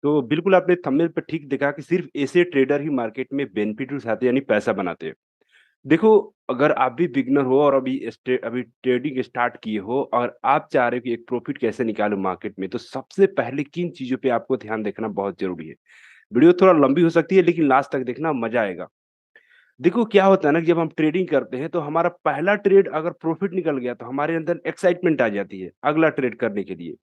तो बिल्कुल आपने थंबनेल पे ठीक देखा कि सिर्फ़ ऐसे ट्रेडर ही मार्केट में बेनिफिट उठाते हैं यानी पैसा बनाते हैं। देखो, अगर आप भी बिगिनर हो और अभी ट्रेडिंग स्टार्ट किए हो और आप चाह रहे हो कि एक प्रॉफिट कैसे निकालूँ मार्केट में, तो सबसे पहले किन चीज़ों पे आपको ध्यान देखना बहुत ज़रूरी है। वीडियो थोड़ा लंबी हो सकती है लेकिन लास्ट तक देखना मज़ा आएगा। देखो क्या होता है ना कि जब हम ट्रेडिंग करते हैं तो हमारा पहला ट्रेड अगर प्रॉफिट निकल गया तो हमारे अंदर एक्साइटमेंट आ जाती है, अगला ट्रेड करने के लिए।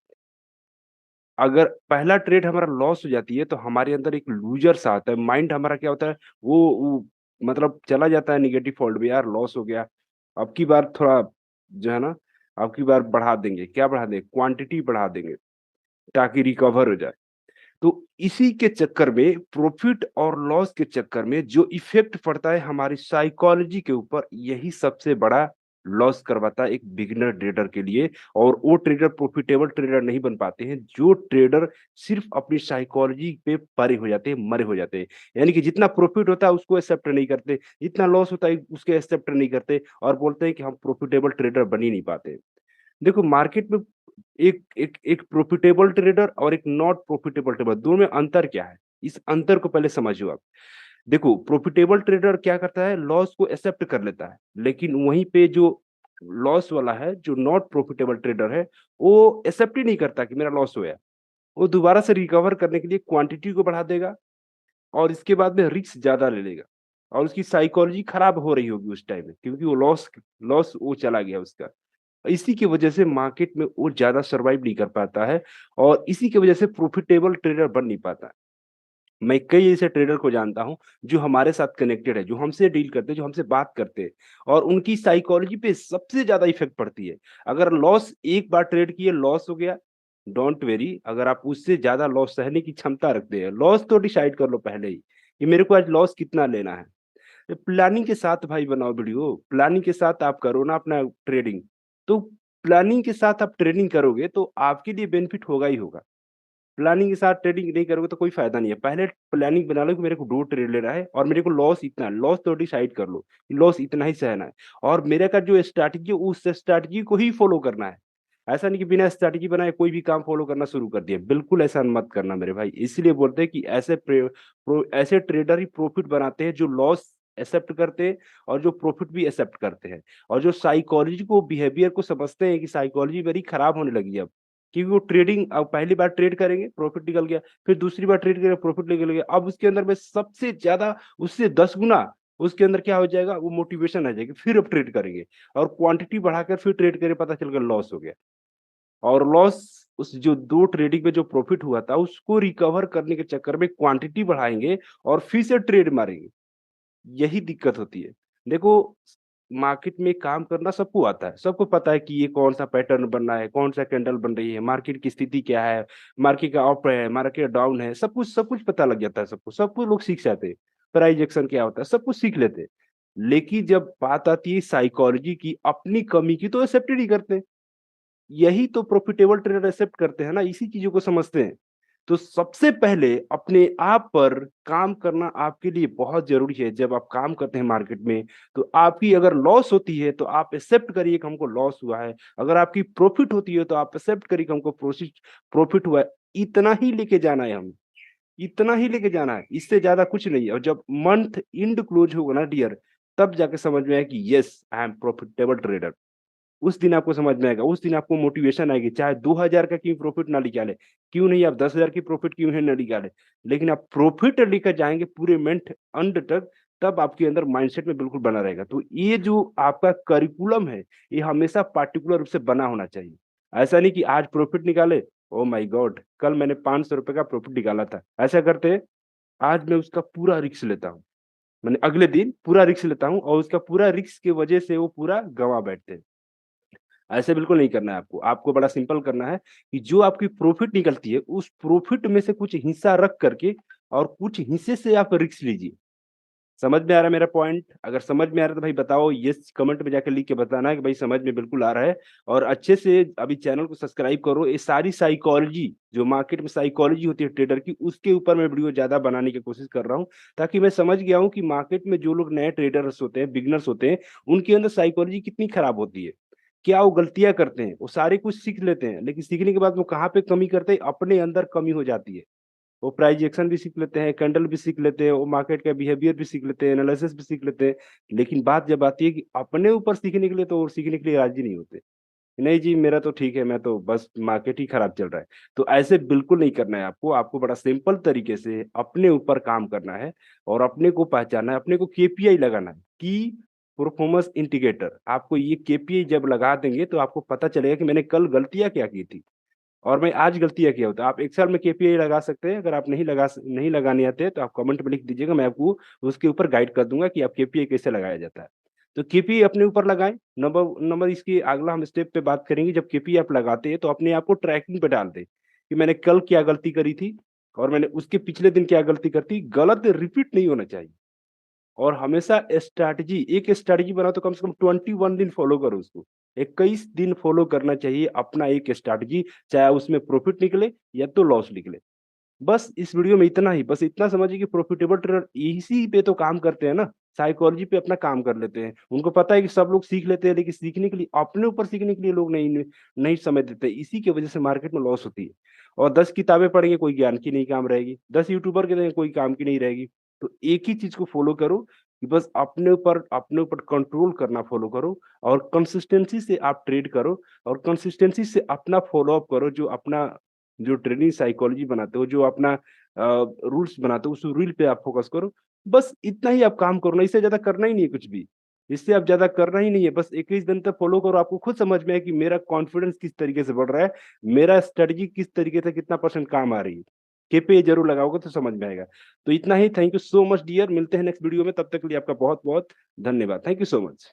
अगर पहला ट्रेड हमारा लॉस हो जाती है तो हमारे अंदर एक लूज़र सा आता है, माइंड हमारा क्या होता है वो मतलब चला जाता है नेगेटिव फोल्ड में, यार लॉस हो गया, अब की बार थोड़ा जो है ना, अब की बार बढ़ा देंगे, क्या बढ़ा देंगे? क्वांटिटी बढ़ा देंगे ताकि रिकवर हो जाए। तो इसी के चक्कर में प्रॉफ़िट और लॉस के चक्कर में जो इफ़ेक्ट पड़ता है हमारी साइकोलॉजी के ऊपर, यही सबसे बड़ा लॉस करवाता है एक बिगिनर ट्रेडर के लिए और वो ट्रेडर प्रॉफ़िटेबल ट्रेडर नहीं बन पाते हैं, जो ट्रेडर सिर्फ़ अपनी साइकोलॉजी पे परे हो जाते हैं, मरे हो जाते हैं। यानी कि जितना प्रॉफ़िट होता है उसको एक्सेप्ट नहीं करते, जितना लॉस होता है उसको एक्सेप्ट नहीं करते और बोलते हैं कि हम प्रॉफ़िटेबल ट्रेडर बन ही नहीं पाते। देखो मार्केट में एक एक एक प्रॉफिटेबल ट्रेडर और एक नॉट प्रॉफिटेबल ट्रेडर दोनों में अंतर क्या है? इस अंतर को पहले समझो आप। देखो प्रॉफिटेबल ट्रेडर क्या करता है लॉस को एक्सेप्ट कर लेता है, लेकिन वहीं पे जो लॉस वाला है, जो नॉट प्रॉफिटेबल ट्रेडर है, वो एक्सेप्ट ही नहीं करता कि मेरा लॉस हुआ है। वो दोबारा से रिकवर करने के लिए क्वांटिटी को बढ़ा देगा और इसके बाद में रिस्क ज़्यादा ले लेगा और उसकी साइकोलॉजी खराब हो रही होगी उस टाइम में क्योंकि वो लॉस लॉस वो चला गया उसका। इसी की वजह से मार्केट में वो ज़्यादा सर्वाइव नहीं कर पाता है और इसी की वजह से प्रॉफिटेबल ट्रेडर बन नहीं पाता है। मैं कई ऐसे ट्रेडर को जानता हूँ, जो हमारे साथ कनेक्टेड है, जो हमसे डील करते हैं, जो हमसे बात करते हैं और उनकी साइकोलॉजी पे सबसे ज़्यादा इफ़ेक्ट पड़ती है। अगर लॉस एक बार ट्रेड किए, लॉस हो गया, डोंट वरी अगर आप उससे ज़्यादा लॉस सहने की क्षमता रखते हैं, लॉस तो डिसाइड कर लो पहले ही, कि मेरे को आज लॉस कितना लेना है। प्लानिंग के साथ भाई बनाओ वीडियो, प्लानिंग के साथ आप करो ना अपना ट्रेडिंग। तो प्लानिंग के साथ आप ट्रेडिंग करोगे तो आपके लिए बेनिफिट होगा ही होगा। प्लानिंग के साथ ट्रेडिंग नहीं करोगे तो कोई फ़ायदा नहीं है। पहले प्लानिंग बना लो कि मेरे को 2 ट्रेड लेना है और मेरे को लॉस इतना है, लॉस तो डिसाइड कर लो, कि लॉस इतना ही सहना है और मेरे का जो स्ट्रैटेजी है उस स्ट्रैटेजी को ही फ़ॉलो करना है। ऐसा नहीं कि बिना स्ट्रैटेजी बनाए कोई भी काम फ़ॉलो करना शुरू कर दिया, बिल्कुल ऐसा मत करना मेरे भाई। इसीलिए बोलते हैं कि ऐसे ट्रेडर ही प्रॉफिट बनाते हैं जो लॉस एक्सेप्ट करते हैं और जो प्रॉफिट भी एक्सेप्ट करते हैं और जो साइकोलॉजी को बिहेवियर को समझते हैं कि साइकोलॉजी मेरी खराब होने लगी है अब। क्योंकि वो ट्रेडिंग अब पहली बार ट्रेड करेंगे, प्रॉफिट निकल गया, फिर दूसरी बार ट्रेड करेंगे, प्रॉफिट निकल गया। अब उसके अंदर में सबसे ज़्यादा उससे 10 गुना उसके अंदर क्या हो जाएगा, वो मोटिवेशन आ जाएगी, फिर अब ट्रेड करेंगे और क्वांटिटी बढ़ाकर फिर ट्रेड करें, पता चल गया लॉस हो गया और लॉस उस जो 2 ट्रेडिंग में जो प्रॉफिट हुआ था, उसको रिकवर करने के चक्कर में क्वांटिटी बढ़ाएँगे और फिर से ट्रेड मारेंगे। यही दिक्कत होती है। देखो, मार्केट में काम करना सबको आता है। सबको पता है कि ये कौन-सा पैटर्न बन रहा है, कौन-सा कैंडल बन रही है, मार्केट की स्थिति क्या है, मार्केट का अप है, मार्केट डाउन है, सब कुछ पता लग जाता है सबको। सब कुछ लोग सीख जाते हैं। प्राइस एक्शन क्या होता है, सब कुछ सीख लेते हैं। लेकिन जब बात आती है साइकोलॉजी की, अपनी कमी की तो एक्सेप्ट ही नहीं करते। यही तो प्रॉफिटेबल ट्रेडर एक्सेप्ट करते हैं ना, इसी चीज़ों को समझते हैं। तो सबसे पहले अपने आप पर काम करना आपके लिए बहुत ज़रूरी है। जब आप काम करते हैं मार्केट में, तो आपकी अगर लॉस होती है, तो आप एक्सेप्ट करिए कि हमको लॉस हुआ है। अगर आपकी प्रॉफिट होती है, तो आप एक्सेप्ट करिए कि हमको प्रॉफिट हुआ है। इतना ही लेके जाना है हमें, इतना ही लेके जाना है, इससे ज़्यादा कुछ नहीं है। और जब मंथ एंड क्लोज़ होगा ना डियर, तब जाके समझ में आएगा कि yes, I am profitable trader. उस दिन आपको समझ में आएगा, उस दिन आपको मोटिवेशन आएगी, चाहे 2000 का क्यों प्रॉफ़िट ना निकालें, क्यों नहीं आप 10,000 की प्रॉफ़िट क्यों है ना निकालें, लेकिन आप प्रॉफ़िट लेकर जाएँगे पूरे मंथ एंड तक, तब आपके अंदर माइंडसेट में बिल्कुल बना रहेगा। तो ये जो आपका करिकुलम है, ये हमेशा पार्टिकुलर रूप से बना होना चाहिए। ऐसा नहीं कि आज प्रॉफ़िट निकाले, ओह माय गॉड! कल मैंने ₹500 का प्रॉफ़िट निकाला था। ऐसा करते हैं, आज मैं उसका पूरा रिस्क लेता हूँ। मैंने अगले दिन पूरा रिस्क लेता हूँ और उसका पूरा रिस्क की वजह से वो पूरा गँवा बैठते हैं। ऐसे बिल्कुल नहीं करना है आपको। आपको बड़ा सिंपल करना है कि जो आपकी प्रॉफ़िट निकलती है, उस प्रॉफ़िट में से कुछ हिस्सा रख कर के और कुछ हिस्से से आप रिस्क लीजिए। समझ में आ रहा है मेरा पॉइंट? अगर समझ में आ रहा है तो भाई बताओ येस कमेंट में जाके लिख के बताना है कि भाई समझ में बिल्कुल आ रहा है और अच्छे से अभी चैनल को सब्सक्राइब करो। ये सारी साइकोलॉजी जो मार्केट में साइकोलॉजी होती है ट्रेडर की, उसके ऊपर मैं वीडियो ज़्यादा बनाने की कोशिश कर रहा हूँ, ताकि मैं समझ गया हूँ कि मार्केट में जो लोग नए ट्रेडर्स होते हैं, बिगिनर्स होते हैं, उनके अंदर साइकोलॉजी कितनी खराब होती है। क्या वो गलतियाँ करते हैं, वो सारे कुछ सीख लेते हैं, लेकिन सीखने के बाद वो कहाँ पे कमी करते हैं, अपने अंदर कमी हो जाती है। वो प्राइस एक्शन भी सीख लेते हैं, कैंडल भी सीख लेते हैं, वो मार्केट का बिहेवियर भी सीख लेते हैं, एनालिसिस भी सीख लेते हैं। लेकिन बात जब आती है कि अपने ऊपर सीखने के लिए, तो वो सीखने के लिए राज़ी नहीं होते। नहीं जी, मेरा तो ठीक है, मैं तो बस मार्केट ही खराब चल रहा है। तो ऐसे बिल्कुल नहीं करना है आपको, आपको बड़ा सिंपल तरीके से अपने ऊपर काम करना है और अपने को पहचानना है, अपने को केपीआई लगाना है, की परफॉर्मेंस इंडिकेटर। आपको ये केपीआई जब लगा देंगे तो आपको पता चलेगा कि मैंने कल गलतियाँ क्या की थी और मैं आज गलतियाँ क्या होता है। आप एक्सेल में केपीआई लगा सकते हैं, अगर आप नहीं लगाने आते हैं तो आप कमेंट में लिख दीजिएगा, मैं आपको उसके ऊपर गाइड कर दूँगा कि आप केपीआई कैसे लगाया जाता है। तो केपीआई अपने ऊपर लगाएँ, नंबर नंबर इसकी अगला हम स्टेप पे बात करेंगे, जब केपीआई आप लगाते हैं तो अपने आप को ट्रैकिंग पे डाल दें, कि मैंने कल क्या गलती करी थी और मैंने उसके पिछले दिन क्या गलती करी थी, गलत रिपीट नहीं होना चाहिए। और हमेशा एक स्ट्रैटेजी बनाओ तो कम से कम 21 दिन फॉलो करो उसको। 21 दिन फॉलो करना चाहिए अपना एक स्ट्रैटेजी, चाहे उसमें प्रॉफिट निकले या तो लॉस निकले। बस इस वीडियो में इतना ही, बस इतना समझिए कि प्रॉफिटेबल ट्रेडर इसी पे तो काम करते हैं ना, साइकोलॉजी पे अपना काम कर लेते हैं। उनको पता है कि सब लोग सीख लेते हैं, लेकिन सीखने के लिए, अपने ऊपर सीखने के लिए लोग नहीं समय देते। इसी की वजह से मार्केट में लॉस होती है। और 10 किताबें पढ़ेंगे, कोई ज्ञान की नहीं काम रहेगी। 10 यूट्यूबर के देखें, कोई काम की नहीं रहेगी। तो एक ही चीज़ को फ़ॉलो करो कि बस अपने ऊपर कंट्रोल करना फ़ॉलो करो और कंसिस्टेंसी से आप ट्रेड करो और कंसिस्टेंसी से अपना फ़ॉलो अप करो, जो ट्रेडिंग साइकोलॉजी बनाते हो, जो अपना रूल्स बनाते हो, उस रूल पे आप फ़ोकस करो। बस इतना ही आप काम करो ना, इससे ज़्यादा करना ही नहीं है कुछ भी। इससे अब ज़्यादा करना ही नहीं है, बस 21 दिन तक फ़ॉलो करो, आपको खुद समझ में आए कि मेरा कॉन्फिडेंस किस तरीके से बढ़ रहा है, मेरा स्ट्रैटेजी किस तरीके से कितना परसेंट काम आ रही है। केपीआई ज़रूर लगाओगे तो समझ में आएगा। तो इतना ही, thank you so much dear, मिलते हैं नेक्स्ट वीडियो में, तब तक के लिए आपका बहुत-बहुत धन्यवाद। Thank you so much.